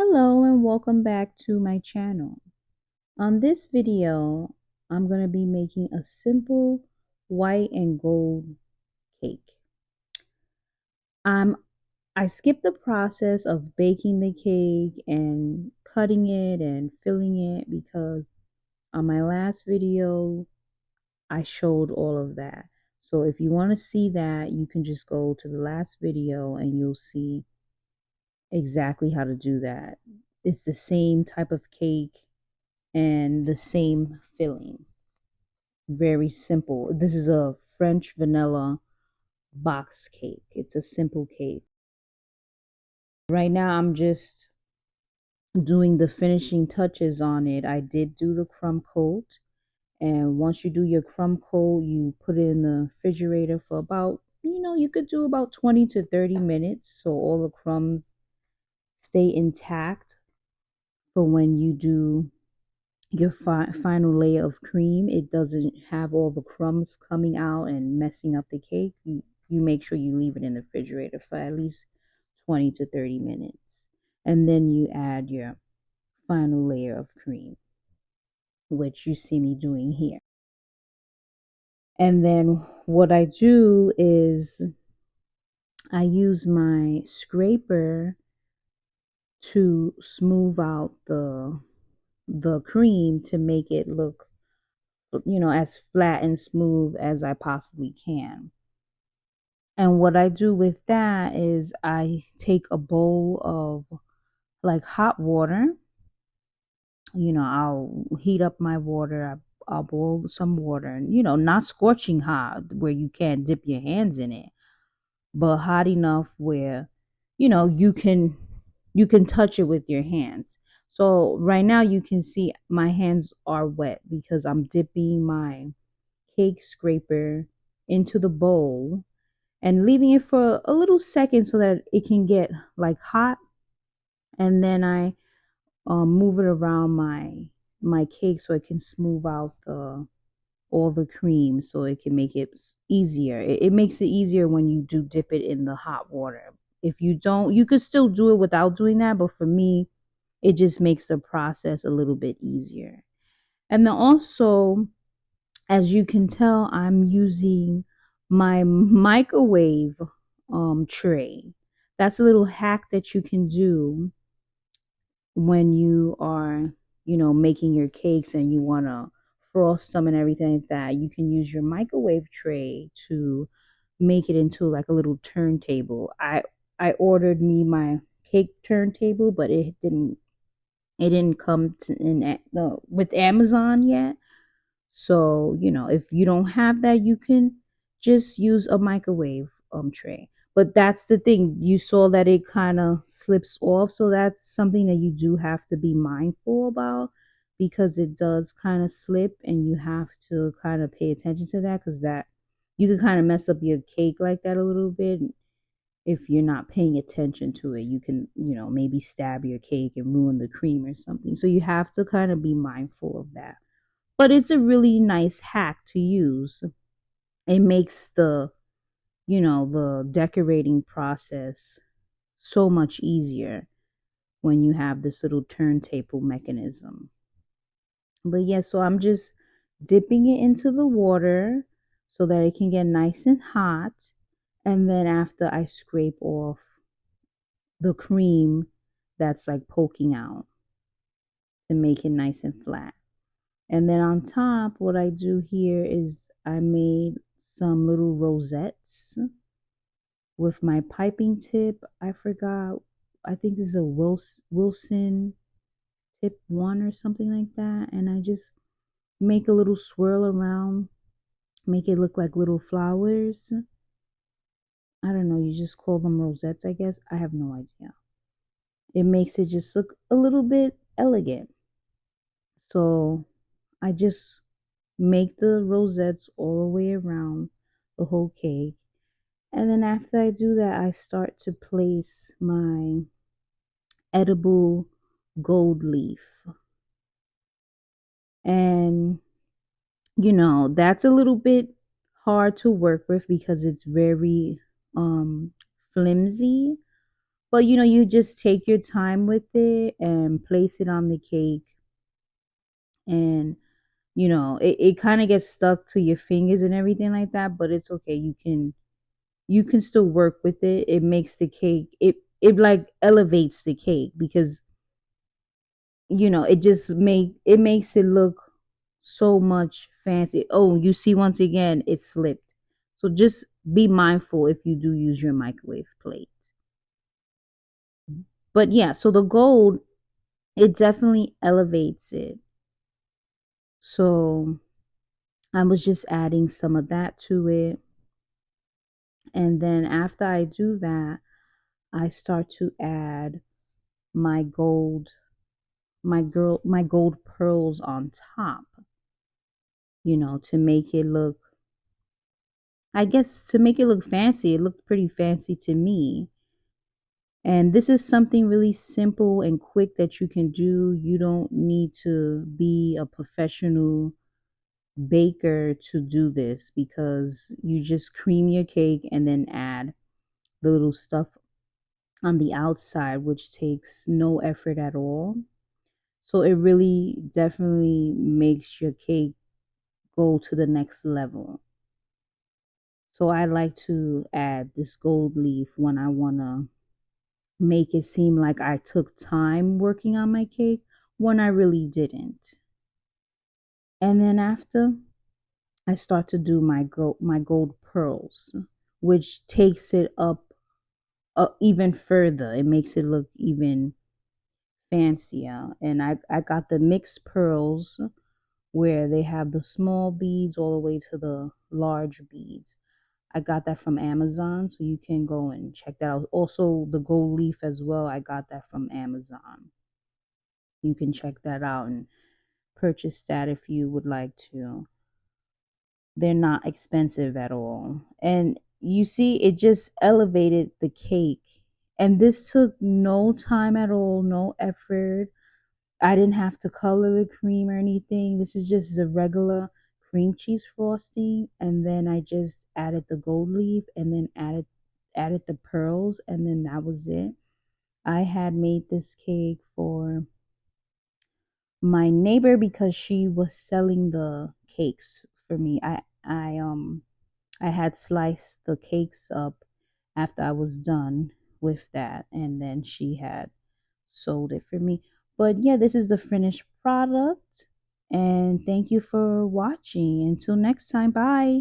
Hello and welcome back to my channel. On this video, I'm going to be making a simple white and gold cake. I skipped the process of baking the cake and cutting it and filling it because on my last video, I showed all of that. So if you want to see that, you can just go to the last video and you'll see exactly how to do that. It's the same type of cake and the same filling. Very simple. This is a French vanilla box cake. It's a simple cake. Right now, I'm just doing the finishing touches on it. I did do the crumb coat. And once you do your crumb coat, you put it in the refrigerator for about, you could do about 20 to 30 minutes so all the crumbs stay intact for when you do your final layer of cream. It doesn't have all the crumbs coming out and messing up the cake. You make sure you leave it in the refrigerator for at least 20 to 30 minutes. And then you add your final layer of cream, which you see me doing here. And then what I do is I use my scraper to smooth out the cream to make it look as flat and smooth as I possibly can. And what I do with that is I take a bowl of like hot water. I'll heat up my water. I'll boil some water, and not scorching hot where you can't dip your hands in it, but hot enough where you can touch it with your hands. So right now you can see my hands are wet because I'm dipping my cake scraper into the bowl and leaving it for a little second so that it can get like hot, and then I move it around my cake so it can smooth out the all the cream so it can make it easier. It makes it easier when you do dip it in the hot water. If you don't, you could still do it without doing that, but for me it just makes the process a little bit easier. And then also, as you can tell, I'm using my microwave tray. That's a little hack that you can do when you are, making your cakes and you want to frost them and everything like that. You can use your microwave tray to make it into like a little turntable. I ordered me my cake turntable, but it didn't come with Amazon yet. So, if you don't have that, you can just use a microwave tray. But that's the thing. You saw that it kind of slips off. So that's something that you do have to be mindful about because it does kind of slip and you have to kind of pay attention to that because that you could kind of mess up your cake like that a little bit. If you're not paying attention to it, you can, maybe stab your cake and ruin the cream or something. So you have to kind of be mindful of that, but it's a really nice hack to use. It makes the decorating process so much easier when you have this little turntable mechanism. But yeah, so I'm just dipping it into the water so that it can get nice and hot. And then after I scrape off the cream that's like poking out to make it nice and flat. And then on top, what I do here is I made some little rosettes with my piping tip. I forgot, I think this is a Wilson tip 1 or something like that. And I just make a little swirl around, make it look like little flowers. I don't know, you just call them rosettes, I guess. I have no idea. It makes it just look a little bit elegant. So I just make the rosettes all the way around the whole cake. And then after I do that, I start to place my edible gold leaf. And, that's a little bit hard to work with because it's very flimsy. But you just take your time with it and place it on the cake, and it kind of gets stuck to your fingers and everything like that, but it's okay. You can still work with it. It makes the cake, it like elevates the cake, because it makes it look so much fancy. Oh, you see, once again it slipped. So just be mindful if you do use your microwave plate. But yeah, so the gold, it definitely elevates it. So I was just adding some of that to it. And then after I do that, I start to add my gold, my gold pearls on top, to make it look, I guess, to make it look fancy. It looked pretty fancy to me. And this is something really simple and quick that you can do. You don't need to be a professional baker to do this, because you just cream your cake and then add the little stuff on the outside, which takes no effort at all. So it really definitely makes your cake go to the next level. So I like to add this gold leaf when I want to make it seem like I took time working on my cake, when I really didn't. And then after, I start to do my gold pearls, which takes it up even further. It makes it look even fancier. And I got the mixed pearls, where they have the small beads all the way to the large beads. I got that from Amazon, so you can go and check that out. Also, the gold leaf as well, I got that from Amazon. You can check that out and purchase that if you would like to. They're not expensive at all. And you see, it just elevated the cake. And this took no time at all, no effort. I didn't have to color the cream or anything. This is just the regular cream cheese frosting, and then I just added the gold leaf, and then added the pearls, and then that was it. I had made this cake for my neighbor because she was selling the cakes for me. I had sliced the cakes up after I was done with that, and then she had sold it for me. But yeah, this is the finished product. And thank you for watching. Until next time, bye.